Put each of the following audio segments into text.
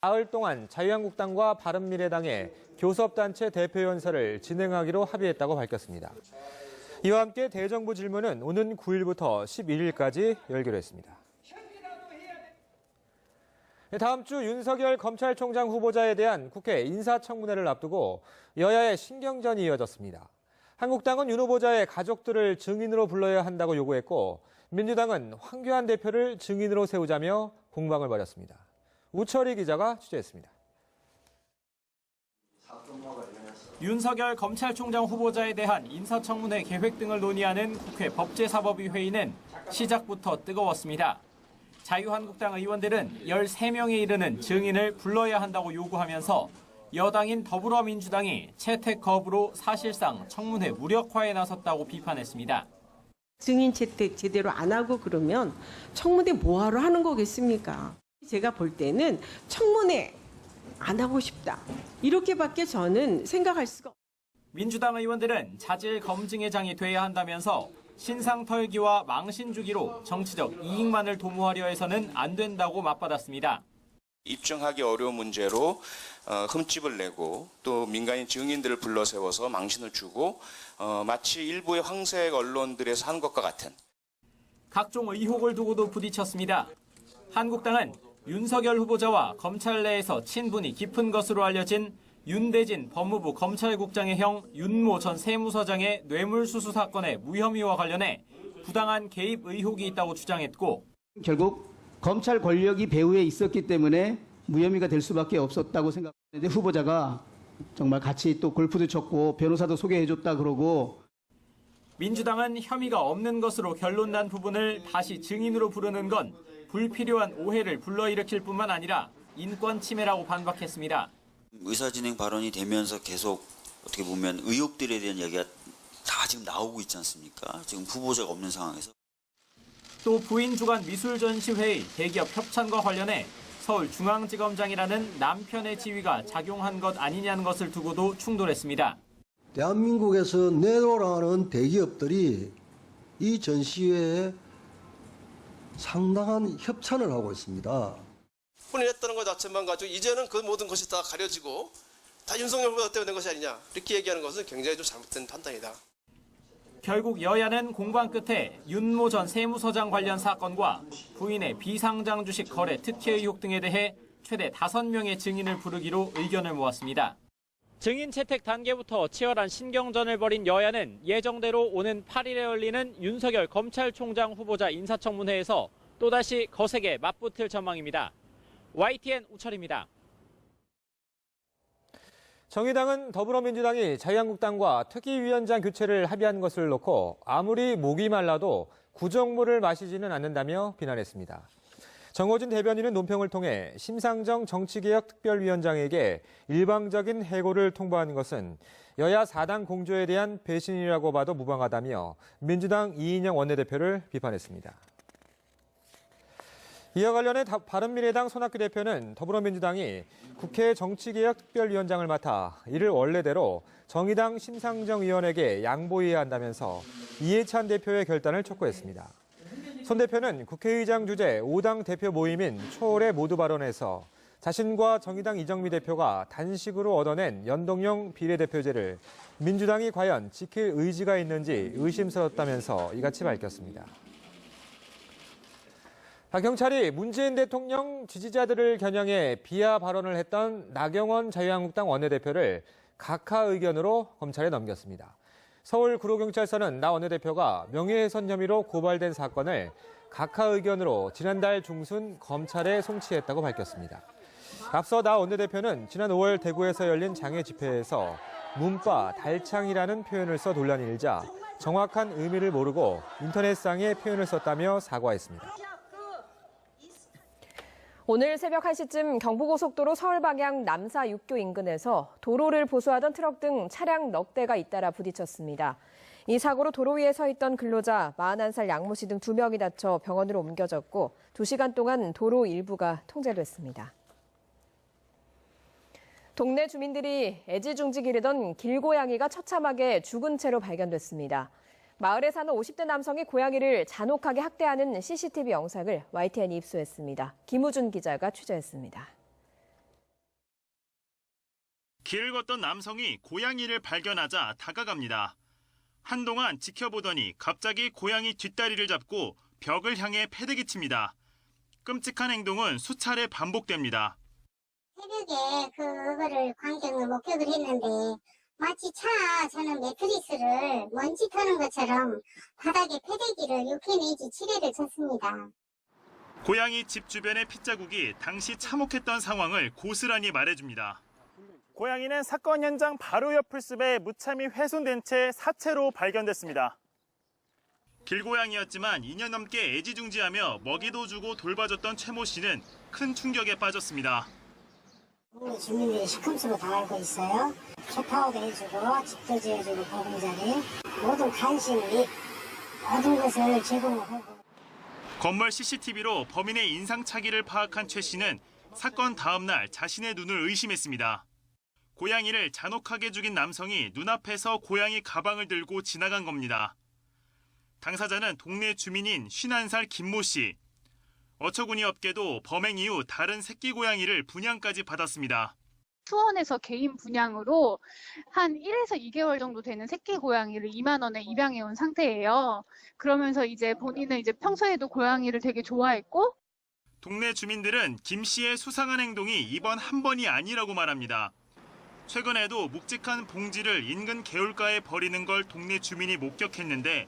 사흘 동안 자유한국당과 바른미래당의 교섭단체 대표연설을 진행하기로 합의했다고 밝혔습니다. 이와 함께 대정부 질문은 오는 9일부터 11일까지 열기로 했습니다. 다음 주 윤석열 검찰총장 후보자에 대한 국회 인사청문회를 앞두고 여야의 신경전이 이어졌습니다. 한국당은 윤 후보자의 가족들을 증인으로 불러야 한다고 요구했고 민주당은 황교안 대표를 증인으로 세우자며 공방을 벌였습니다. 우철희 기자가 취재했습니다. 윤석열 검찰총장 후보자에 대한 인사청문회 계획 등을 논의하는 국회 법제사법위 회의는 시작부터 뜨거웠습니다. 자유한국당 의원들은 13명에 이르는 증인을 불러야 한다고 요구하면서 여당인 더불어민주당이 채택 거부로 사실상 청문회 무력화에 나섰다고 비판했습니다. 증인 채택 제대로 안 하고 그러면 청문회 뭐하러 하는 거겠습니까? 제가 볼 때는 청문회 안 하고 싶다. 이렇게밖에 저는 생각할 수가 없습니다. 민주당 의원들은 자질 검증의 장이 돼야 한다면서 신상 털기와 망신 주기로 정치적 이익만을 도모하려 해서는 안 된다고 맞받았습니다. 입증하기 어려운 문제로 흠집을 내고 또 민간인 증인들을 불러 세워서 망신을 주고 마치 일부의 황색 언론들에서 하는 것과 같은. 각종 의혹을 두고도 부딪혔습니다. 한국당은 윤석열 후보자와 검찰 내에서 친분이 깊은 것으로 알려진 윤대진 법무부 검찰국장의 형 윤모 전 세무서장의 뇌물수수 사건의 무혐의와 관련해 부당한 개입 의혹이 있다고 주장했고 결국 검찰 권력이 배후에 있었기 때문에 무혐의가 될 수밖에 없었다고 생각하는데 후보자가 정말 같이 또 골프도 쳤고 변호사도 소개해줬다 그러고 민주당은 혐의가 없는 것으로 결론난 부분을 다시 증인으로 부르는 건 불필요한 오해를 불러일으킬 뿐만 아니라 인권 침해라고 반박했습니다. 의사진행 발언이 되면서 계속 어떻게 보면 의혹들에 대한 이야기가 다 지금 나오고 있지 않습니까? 지금 후보자가 없는 상황에서. 또 부인 주관 미술전시회의 대기업 협찬과 관련해 서울중앙지검장이라는 남편의 지위가 작용한 것 아니냐는 것을 두고도 충돌했습니다. 대한민국에서 내노라는 대기업들이 이 전시회에 상당한 협찬을 하고 있습니다. 혼인했다는 것 자체만 가지고 이제는 그 모든 것이 다 가려지고 다 윤석열 후보자 때문에 된 것이 아니냐 이렇게 얘기하는 것은 굉장히 좀 잘못된 판단이다. 결국 여야는 공방 끝에 윤모 전 세무서장 관련 사건과 부인의 비상장 주식 거래 특혜 의혹 등에 대해 최대 5명의 증인을 부르기로 의견을 모았습니다. 증인 채택 단계부터 치열한 신경전을 벌인 여야는 예정대로 오는 8일에 열리는 윤석열 검찰총장 후보자 인사청문회에서 또다시 거세게 맞붙을 전망입니다. YTN 우철입니다. 정의당은 더불어민주당이 자유한국당과 특위위원장 교체를 합의한 것을 놓고 아무리 목이 말라도 구정물을 마시지는 않는다며 비난했습니다. 정호진 대변인은 논평을 통해 심상정 정치개혁특별위원장에게 일방적인 해고를 통보한 것은 여야 4당 공조에 대한 배신이라고 봐도 무방하다며 민주당 이인영 원내대표를 비판했습니다. 이와 관련해 바른미래당 손학규 대표는 더불어민주당이 국회 정치개혁특별위원장을 맡아 이를 원래대로 정의당 심상정 의원에게 양보해야 한다면서 이해찬 대표의 결단을 촉구했습니다. 손 대표는 국회의장 주재 5당 대표 모임인 초월의 모두 발언에서 자신과 정의당 이정미 대표가 단식으로 얻어낸 연동형 비례대표제를 민주당이 과연 지킬 의지가 있는지 의심스럽다면서 이같이 밝혔습니다. 경찰이 문재인 대통령 지지자들을 겨냥해 비하 발언을 했던 나경원 자유한국당 원내대표를 각하 의견으로 검찰에 넘겼습니다. 서울구로경찰서는 나 원내대표가 명예훼손 혐의로 고발된 사건을 각하 의견으로 지난달 중순 검찰에 송치했다고 밝혔습니다. 앞서 나 원내대표는 지난 5월 대구에서 열린 장애 집회에서 문바 달창이라는 표현을 써 논란이 일자 정확한 의미를 모르고 인터넷상의 표현을 썼다며 사과했습니다. 오늘 새벽 1시쯤 경부고속도로 서울 방향 남사 6교 인근에서 도로를 보수하던 트럭 등 차량 넉 대가 잇따라 부딪혔습니다. 이 사고로 도로 위에 서 있던 근로자 41살 양모 씨 등 2명이 다쳐 병원으로 옮겨졌고 2시간 동안 도로 일부가 통제됐습니다. 동네 주민들이 애지중지 기르던 길고양이가 처참하게 죽은 채로 발견됐습니다. 마을에 사는 50대 남성이 고양이를 잔혹하게 학대하는 CCTV 영상을 YTN이 입수했습니다. 김우준 기자가 취재했습니다. 길을 걷던 남성이 고양이를 발견하자 다가갑니다. 한동안 지켜보더니 갑자기 고양이 뒷다리를 잡고 벽을 향해 패대기 칩니다. 끔찍한 행동은 수차례 반복됩니다. 새벽에 그거를 광경을 목격을 했는데 마치 저는 매트리스를 먼지 터는 것처럼 바닥에 패대기를 6회 내지 7회를 쳤습니다. 고양이 집 주변의 핏자국이 당시 참혹했던 상황을 고스란히 말해줍니다. 고양이는 사건 현장 바로 옆 풀숲에 무참히 훼손된 채 사체로 발견됐습니다. 길고양이였지만 2년 넘게 애지중지하며 먹이도 주고 돌봐줬던 최모 씨는 큰 충격에 빠졌습니다. 주민들이 시큼수로 다 알고 있어요. 캣타워도 해주고 집도 지어주고 보금자리 모든 간식 및 모든 것을 제공을 하고. 건물 CCTV로 범인의 인상착의를 파악한 최 씨는 사건 다음 날 자신의 눈을 의심했습니다. 고양이를 잔혹하게 죽인 남성이 눈앞에서 고양이 가방을 들고 지나간 겁니다. 당사자는 동네 주민인 51살 김모 씨. 어처구니 없게도 범행 이후 다른 새끼 고양이를 분양까지 받았습니다. 수원에서 개인 분양으로 한 1에서 2개월 정도 되는 새끼 고양이를 2만 원에 입양해 온 상태예요. 그러면서 이제 본인은 이제 평소에도 고양이를 되게 좋아했고, 동네 주민들은 김 씨의 수상한 행동이 이번 한 번이 아니라고 말합니다. 최근에도 묵직한 봉지를 인근 개울가에 버리는 걸 동네 주민이 목격했는데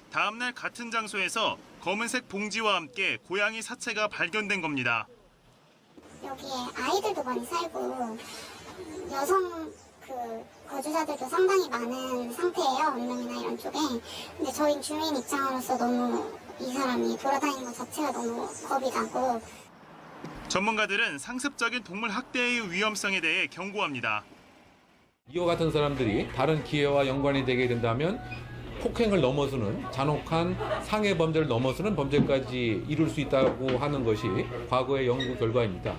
다음 날 같은 장소에서 검은색 봉지와 함께 고양이 사체가 발견된 겁니다. 여기에 아이들도 많이 살고 여성 거주자들도 상당히 많은 상태예요. 울릉이나 이런 쪽에. 근데 저희 주민 입장으로서 너무 이 사람이 돌아다니는 것 자체가 너무 겁이 나고. 전문가들은 상습적인 동물 학대의 위험성에 대해 경고합니다. 이와 같은 사람들이 다른 기회와 연관이 되게 된다면 폭행을 넘어서는 잔혹한 상해 범죄를 넘어서는 범죄까지 이룰 수 있다고 하는 것이 과거의 연구 결과입니다.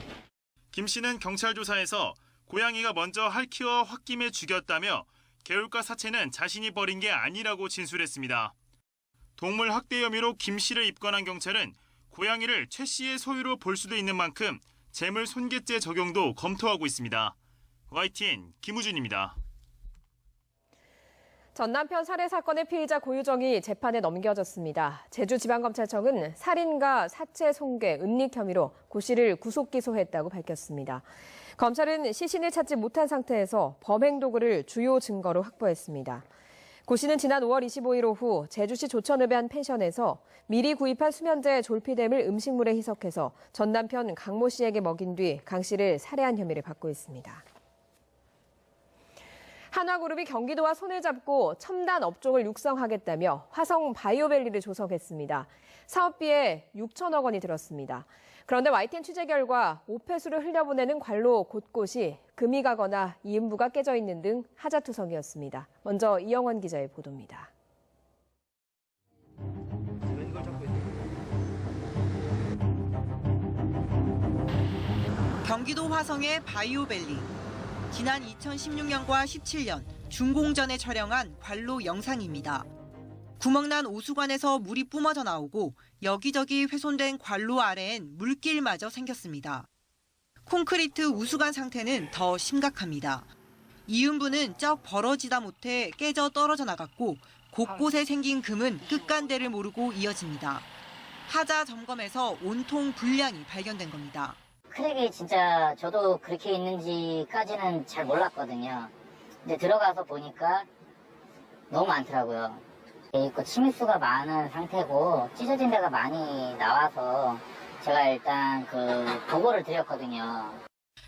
김 씨는 경찰 조사에서 고양이가 먼저 핥히어 홧김에 죽였다며 개울가 사체는 자신이 버린 게 아니라고 진술했습니다. 동물 학대 혐의로 김 씨를 입건한 경찰은 고양이를 최 씨의 소유로 볼 수도 있는 만큼 재물 손괴죄 적용도 검토하고 있습니다. YTN 김우준입니다. 전 남편 살해 사건의 피의자 고유정이 재판에 넘겨졌습니다. 제주지방검찰청은 살인과 사체 손괴, 은닉 혐의로 고 씨를 구속 기소했다고 밝혔습니다. 검찰은 시신을 찾지 못한 상태에서 범행 도구를 주요 증거로 확보했습니다. 고 씨는 지난 5월 25일 오후 제주시 조천읍의 한 펜션에서 미리 구입한 수면제 졸피뎀을 음식물에 희석해서 전 남편 강모 씨에게 먹인 뒤 강 씨를 살해한 혐의를 받고 있습니다. 한화그룹이 경기도와 손을 잡고 첨단 업종을 육성하겠다며 화성 바이오밸리를 조성했습니다. 사업비에 6천억 원이 들었습니다. 그런데 YTN 취재 결과 오폐수를 흘려보내는 관로 곳곳이 금이 가거나 이음부가 깨져 있는 등 하자투성이었습니다. 먼저 이영원 기자의 보도입니다. 경기도 화성의 바이오밸리. 지난 2016년과 17년 준공전에 촬영한 관로 영상입니다. 구멍난 오수관에서 물이 뿜어져 나오고 여기저기 훼손된 관로 아래엔 물길마저 생겼습니다. 콘크리트 우수관 상태는 더 심각합니다. 이음부는 쩍 벌어지다 못해 깨져 떨어져 나갔고 곳곳에 생긴 금은 끝간대를 모르고 이어집니다. 하자 점검에서 온통 불량이 발견된 겁니다. 크랙이 진짜 저도 그렇게 있는지까지는 잘 몰랐거든요. 근데 들어가서 보니까 너무 많더라고요. 있고 침입수가 많은 상태고 찢어진 데가 많이 나와서 제가 일단 보고를 드렸거든요.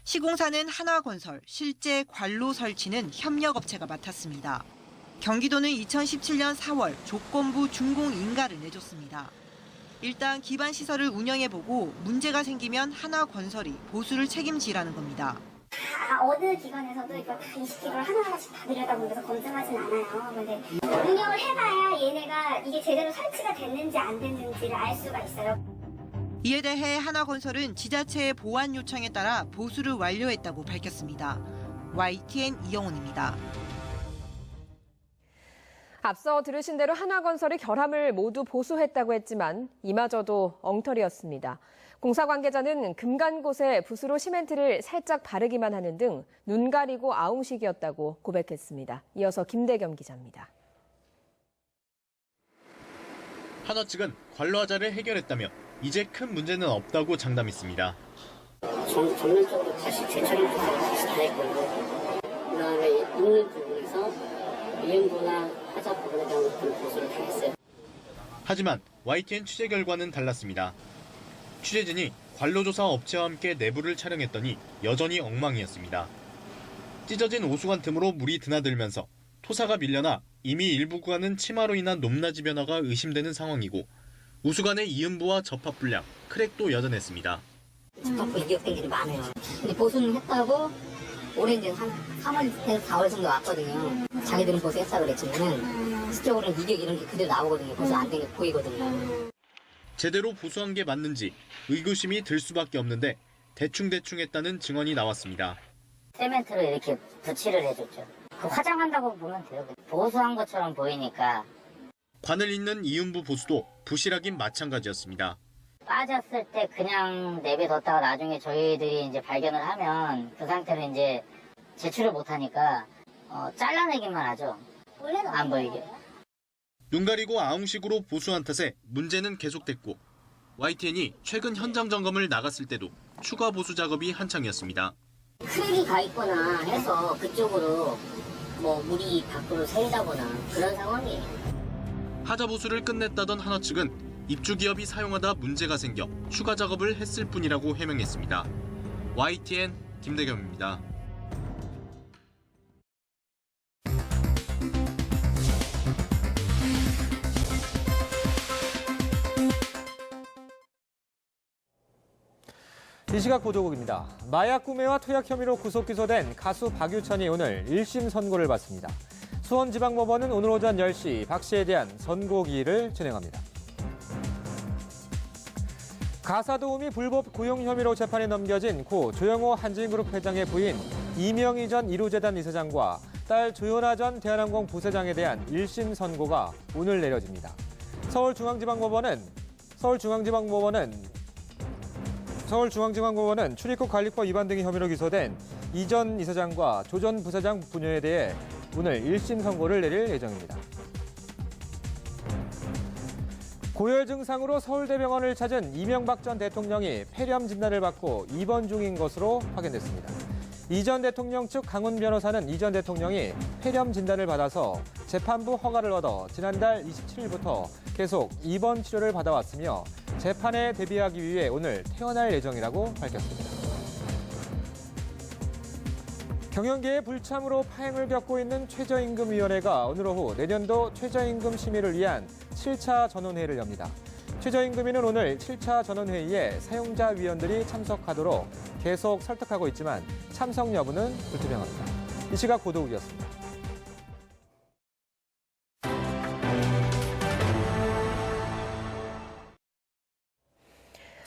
시공사는 한화건설, 실제 관로 설치는 협력업체가 맡았습니다. 경기도는 2017년 4월 조건부 준공 인가를 내줬습니다. 일단 기반 시설을 운영해보고 문제가 생기면 한화건설이 보수를 책임지라는 겁니다. 어느 기관에서도 이거 다 20kg를 하나하나씩 다 들여다보면서 검증하진 않아요. 근데 운영을 해봐야 얘네가 이게 제대로 설치가 됐는지 안 됐는지를 알 수가 있어요. 이에 대해 한화건설은 지자체의 보완 요청에 따라 보수를 완료했다고 밝혔습니다. YTN 이영훈입니다. 앞서 들으신 대로 한화건설이 결함을 모두 보수했다고 했지만 이마저도 엉터리였습니다. 공사 관계자는 금 간 곳에 붓으로 시멘트를 살짝 바르기만 하는 등 눈 가리고 아웅식이었다고 고백했습니다. 이어서 김대겸 기자입니다. 하나 측은 관로하자를 해결했다며 이제 큰 문제는 없다고 장담했습니다. 전면적으로 다시 재촬영 조사를 다시 다 했고요. 그다음에 있는 부분에서 이음부나 하자 부분에 대한 것들을 보수를 다 했어요. 하지만 YTN 취재 결과는 달랐습니다. 취재진이 관로조사 업체와 함께 내부를 촬영했더니 여전히 엉망이었습니다. 찢어진 오수관 틈으로 물이 드나들면서 토사가 밀려나 이미 일부 구간은 치마로 인한 높낮이 변화가 의심되는 상황이고 우수관의 이음부와 접합 불량, 크랙도 여전했습니다. 접합부 이격된 길이 많아요. 근데 보수는 했다고 올해 이제 한 3월에서 4월 정도 왔거든요. 자기들은 보수했다 그랬지만은 실적으로는 이격 이런 게 그대로 나오거든요. 보수 안 된 게 보이거든요. 제대로 보수한 게 맞는지 의구심이 들 수밖에 없는데 대충 했다는 증언이 나왔습니다. 세멘트로 이렇게 붙이를 해줬죠. 그 화장한다고 보면 돼요. 보수한 것처럼 보이니까. 관을 잇는 이음부 보수도 부실하긴 마찬가지였습니다. 빠졌을 때 그냥 내버려뒀다가 나중에 저희들이 이제 발견을 하면 그 상태로 이제 제출을 못하니까 잘라내기만 하죠. 안 보이게. 눈 가리고 아웅식으로 보수한 탓에 문제는 계속됐고 YTN이 최근 현장 점검을 나갔을 때도 추가 보수 작업이 한창이었습니다. 크랙이 가 있거나 해서 그쪽으로 물이 밖으로 새다거나 그런 상황이에요. 하자 보수를 끝냈다던 하나 측은 입주 기업이 사용하다 문제가 생겨 추가 작업을 했을 뿐이라고 해명했습니다. YTN 김대겸입니다. 이 시각 보도국입니다. 마약 구매와 투약 혐의로 구속 기소된 가수 박유천이 오늘 1심 선고를 받습니다. 수원지방법원은 오늘 오전 10시 박 씨에 대한 선고기일을 진행합니다. 가사도우미 불법 고용 혐의로 재판에 넘겨진 고 조영호 한진그룹 회장의 부인 이명희 전 1호재단 이사장과 딸 조연아 전 대한항공 부사장에 대한 1심 선고가 오늘 내려집니다. 서울중앙지방법원은 출입국 관리법 위반 등의 혐의로 기소된 이 전 이사장과 조 전 부사장 부녀에 대해 오늘 1심 선고를 내릴 예정입니다. 고열 증상으로 서울대병원을 찾은 이명박 전 대통령이 폐렴 진단을 받고 입원 중인 것으로 확인됐습니다. 이 전 대통령 측 강훈 변호사는 이 전 대통령이 폐렴 진단을 받아서 재판부 허가를 얻어 지난달 27일부터 계속 입원 치료를 받아왔으며 재판에 대비하기 위해 오늘 퇴원할 예정이라고 밝혔습니다. 경영계의 불참으로 파행을 겪고 있는 최저임금위원회가 오늘 오후 내년도 최저임금 심의를 위한 7차 전원회의를 엽니다. 최저임금위는 오늘 7차 전원회의에 사용자 위원들이 참석하도록 계속 설득하고 있지만 참석 여부는 불투명합니다. 이 시각 보도국이었습니다.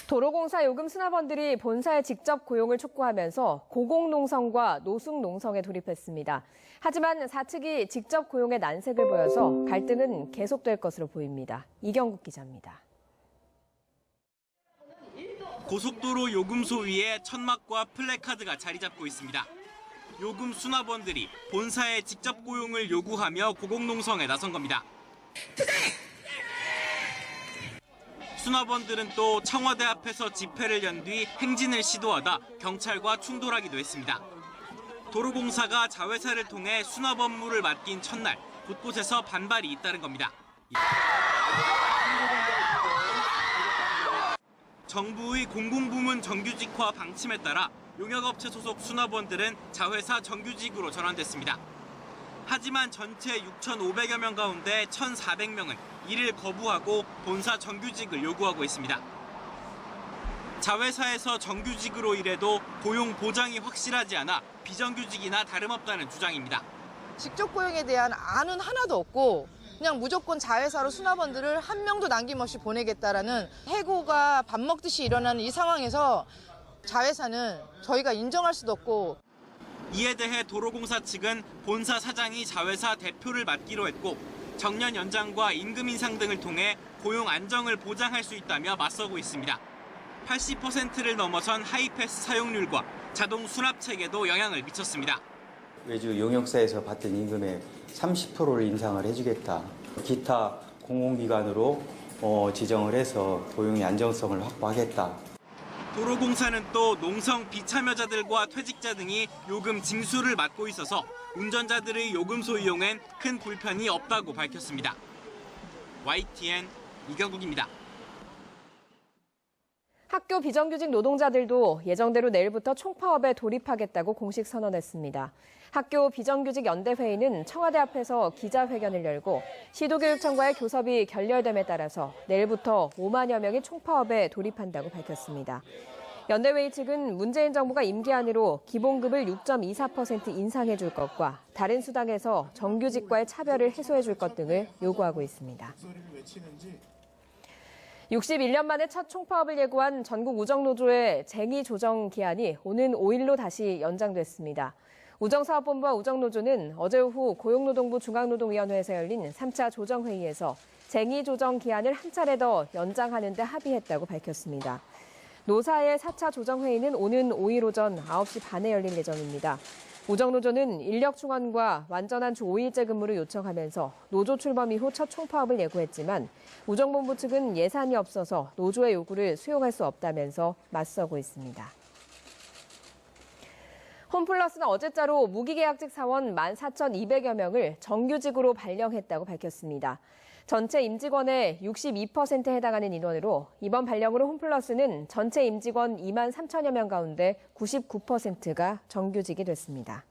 도로공사 요금 수납원들이 본사의 직접 고용을 촉구하면서 고공농성과 노숙농성에 돌입했습니다. 하지만 사측이 직접 고용에 난색을 보여서 갈등은 계속될 것으로 보입니다. 이경국 기자입니다. 고속도로 요금소 위에 천막과 플래카드가 자리 잡고 있습니다. 요금 수납원들이 본사의 직접 고용을 요구하며 고공농성에 나선 겁니다. 수납원들은 또 청와대 앞에서 집회를 연 뒤 행진을 시도하다 경찰과 충돌하기도 했습니다. 도로공사가 자회사를 통해 수납 업무를 맡긴 첫날 곳곳에서 반발이 잇따른 겁니다. 정부의 공공부문 정규직화 방침에 따라 용역업체 소속 수납원들은 자회사 정규직으로 전환됐습니다. 하지만 전체 6,500여 명 가운데 1,400명은 이를 거부하고 본사 정규직을 요구하고 있습니다. 자회사에서 정규직으로 일해도 고용 보장이 확실하지 않아 비정규직이나 다름없다는 주장입니다. 직접 고용에 대한 안은 하나도 없고 그냥 무조건 자회사로 수납원들을 한 명도 남김없이 보내겠다라는 해고가 밥 먹듯이 일어나는 이 상황에서 자회사는 저희가 인정할 수도 없고. 이에 대해 도로공사 측은 본사 사장이 자회사 대표를 맡기로 했고 정년 연장과 임금 인상 등을 통해 고용 안정을 보장할 수 있다며 맞서고 있습니다. 80%를 넘어선 하이패스 사용률과 자동 수납 체계도 영향을 미쳤습니다. 외주 용역사에서 받던 임금의 30%를 인상을 해주겠다. 기타 공공기관으로 지정을 해서 도용의 안정성을 확보하겠다. 도로공사는 또 농성 비참여자들과 퇴직자 등이 요금 징수를 맡고 있어서 운전자들의 요금 소이용엔 큰 불편이 없다고 밝혔습니다. YTN 이경국입니다. 학교 비정규직 노동자들도 예정대로 내일부터 총파업에 돌입하겠다고 공식 선언했습니다. 학교 비정규직 연대회의는 청와대 앞에서 기자회견을 열고 시도교육청과의 교섭이 결렬됨에 따라서 내일부터 5만여 명이 총파업에 돌입한다고 밝혔습니다. 연대회의 측은 문재인 정부가 임기 안으로 기본급을 6.24% 인상해 줄 것과 다른 수당에서 정규직과의 차별을 해소해 줄 것 등을 요구하고 있습니다. 61년 만에 첫 총파업을 예고한 전국 우정노조의 쟁의 조정 기한이 오는 5일로 다시 연장됐습니다. 우정사업본부와 우정노조는 어제 오후 고용노동부 중앙노동위원회에서 열린 3차 조정회의에서 쟁의 조정 기한을 한 차례 더 연장하는 데 합의했다고 밝혔습니다. 노사의 4차 조정회의는 오는 5일 오전 9시 반에 열릴 예정입니다. 우정노조는 인력 충원과 완전한 주 5일제 근무를 요청하면서 노조 출범 이후 첫 총파업을 예고했지만 우정본부 측은 예산이 없어서 노조의 요구를 수용할 수 없다면서 맞서고 있습니다. 홈플러스는 어제자로 무기계약직 사원 14,200여 명을 정규직으로 발령했다고 밝혔습니다. 전체 임직원의 62%에 해당하는 인원으로 이번 발령으로 홈플러스는 전체 임직원 2만 3천여 명 가운데 99%가 정규직이 됐습니다.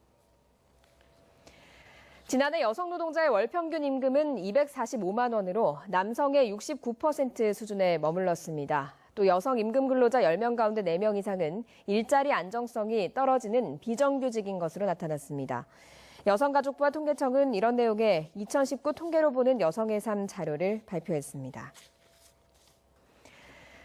지난해 여성 노동자의 월 평균 임금은 245만 원으로 남성의 69% 수준에 머물렀습니다. 또 여성 임금 근로자 10명 가운데 4명 이상은 일자리 안정성이 떨어지는 비정규직인 것으로 나타났습니다. 여성가족부와 통계청은 이런 내용의 2019 통계로 보는 여성의 삶 자료를 발표했습니다.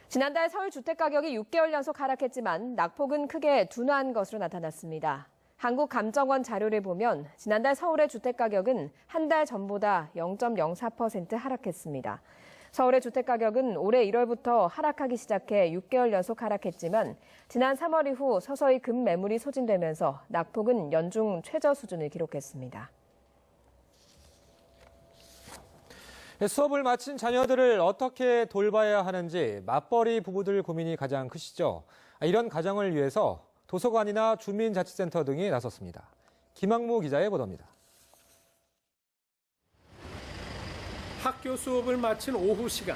지난달 서울 주택가격이 6개월 연속 하락했지만 낙폭은 크게 둔화한 것으로 나타났습니다. 한국감정원 자료를 보면 지난달 서울의 주택가격은 한 달 전보다 0.04% 하락했습니다. 서울의 주택가격은 올해 1월부터 하락하기 시작해 6개월 연속 하락했지만 지난 3월 이후 서서히 급매물이 소진되면서 낙폭은 연중 최저 수준을 기록했습니다. 수업을 마친 자녀들을 어떻게 돌봐야 하는지 맞벌이 부부들 고민이 가장 크시죠. 이런 가정을 위해서 도서관이나 주민자치센터 등이 나섰습니다. 김학무 기자의 보도입니다. 학교 수업을 마친 오후 시간,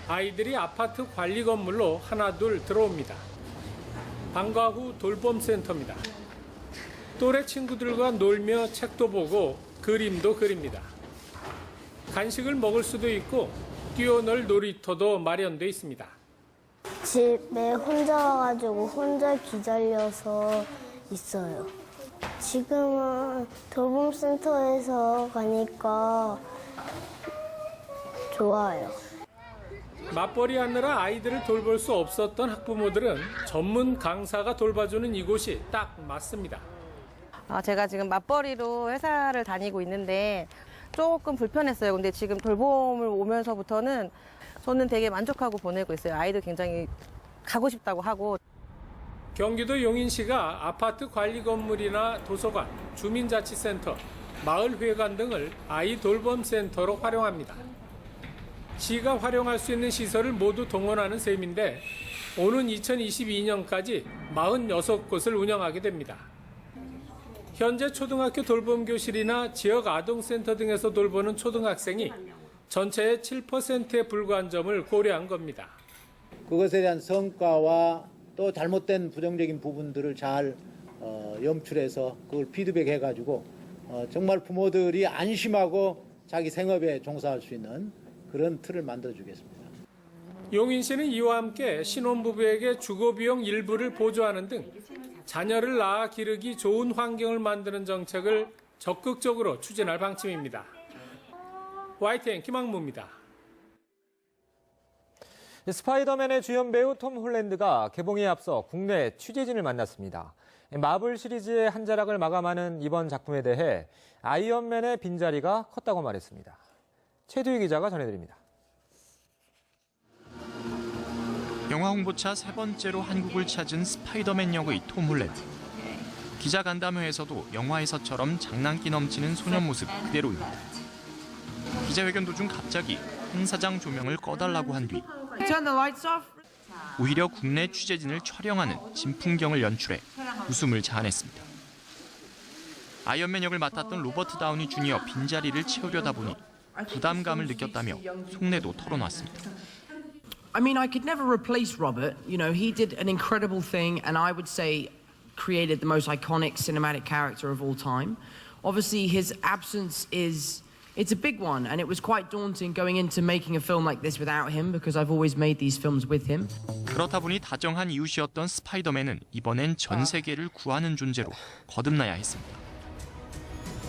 아이들이 아파트 관리 건물로 하나둘 들어옵니다. 방과 후 돌봄센터입니다. 또래 친구들과 놀며 책도 보고 그림도 그립니다. 간식을 먹을 수도 있고 뛰어놀 놀이터도 마련돼 있습니다. 집에 혼자 와가지고 혼자 기다려서 있어요. 지금은 돌봄센터에서 가니까 좋아요. 맞벌이 하느라 아이들을 돌볼 수 없었던 학부모들은 전문 강사가 돌봐주는 이곳이 딱 맞습니다. 제가 지금 맞벌이로 회사를 다니고 있는데 조금 불편했어요. 근데 지금 돌봄을 오면서부터는 저는 되게 만족하고 보내고 있어요. 아이도 굉장히 가고 싶다고 하고. 경기도 용인시가 아파트 관리 건물이나 도서관, 주민자치센터, 마을회관 등을 아이 돌봄센터로 활용합니다. 시가 활용할 수 있는 시설을 모두 동원하는 셈인데 오는 2022년까지 46곳을 운영하게 됩니다. 현재 초등학교 돌봄교실이나 지역 아동센터 등에서 돌보는 초등학생이 전체의 7%에 불과한 점을 고려한 겁니다. 그것에 대한 성과와 또 잘못된 부정적인 부분들을 잘 염출해서 그걸 피드백해가지고 정말 부모들이 안심하고 자기 생업에 종사할 수 있는 그런 틀을 만들어주겠습니다. 용인시는 이와 함께 신혼부부에게 주거비용 일부를 보조하는 등 자녀를 낳아 기르기 좋은 환경을 만드는 정책을 적극적으로 추진할 방침입니다. YTN 김학무입니다. 스파이더맨의 주연 배우 톰 홀랜드가 개봉에 앞서 국내 취재진을 만났습니다. 마블 시리즈의 한 자락을 마감하는 이번 작품에 대해 아이언맨의 빈자리가 컸다고 말했습니다. 최두희 기자가 전해드립니다. 영화 홍보차 세 번째로 한국을 찾은 스파이더맨 역의 톰 홀랜드. 기자 간담회에서도 영화에서처럼 장난기 넘치는 소년 모습 그대로입니다. 기자회견 도중 갑자기 한 사장 조명을 꺼달라고 한 뒤 오히려 국내 취재진을 촬영하는 진풍경을 연출해 웃음을 자아냈습니다. 아이언맨 역을 맡았던 로버트 다우니 주니어 빈자리를 채우려다 보니 부담감을 느꼈다며 속내도 털어놨습니다. I mean, I could never replace Robert. You know, he did an incredible thing, and I would say created the most iconic cinematic character of all time. Obviously, his absence it's a big one, and it was quite daunting going into making a film like this without him, because I've always made these films with him. 그렇다 보니 다정한 이웃이었던 스파이더맨은 이번엔 전 세계를 구하는 존재로 거듭나야 했습니다.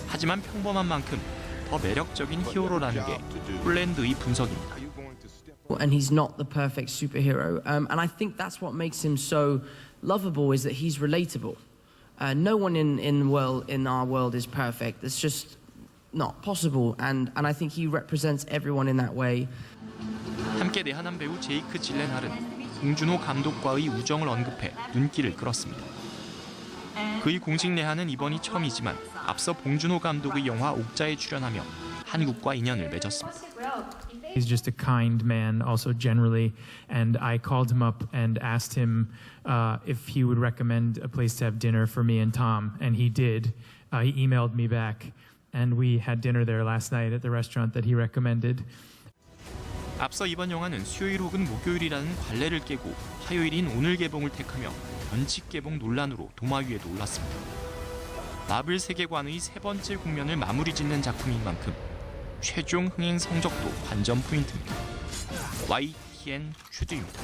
하지만 평범한 만큼 더 매력적인 히어로라는 게 홀랜드의 분석입니다. And he's not the perfect superhero, and I think that's what makes him so lovable, is that he's relatable. No one in our world is perfect. It's just not possible, and I think he represents everyone in that way. 함께 내한한 배우 제이크 질렌할은 봉준호 감독과의 우정을 언급해 눈길을 끌었습니다. 그의 공식 내한은 이번이 처음이지만 앞서 봉준호 감독의 영화 옥자에 출연하며 한국과 인연을 맺었습니다. He's just a kind man, also generally, and I called him up and asked him if he would recommend a place to have dinner for me and Tom, and he did. He emailed me back, and we had dinner there last night at the restaurant that he recommended. 앞서 이번 영화는 수요일 혹은 목요일이라는 관례를 깨고 화요일인 오늘 개봉을 택하며 변칙 개봉 논란으로 도마 위에도 올랐습니다. 마블 세계관의 세 번째 국면을 마무리 짓는 작품인 만큼 최종 흥행 성적도 관전 포인트입니다. YTN 최두입니다.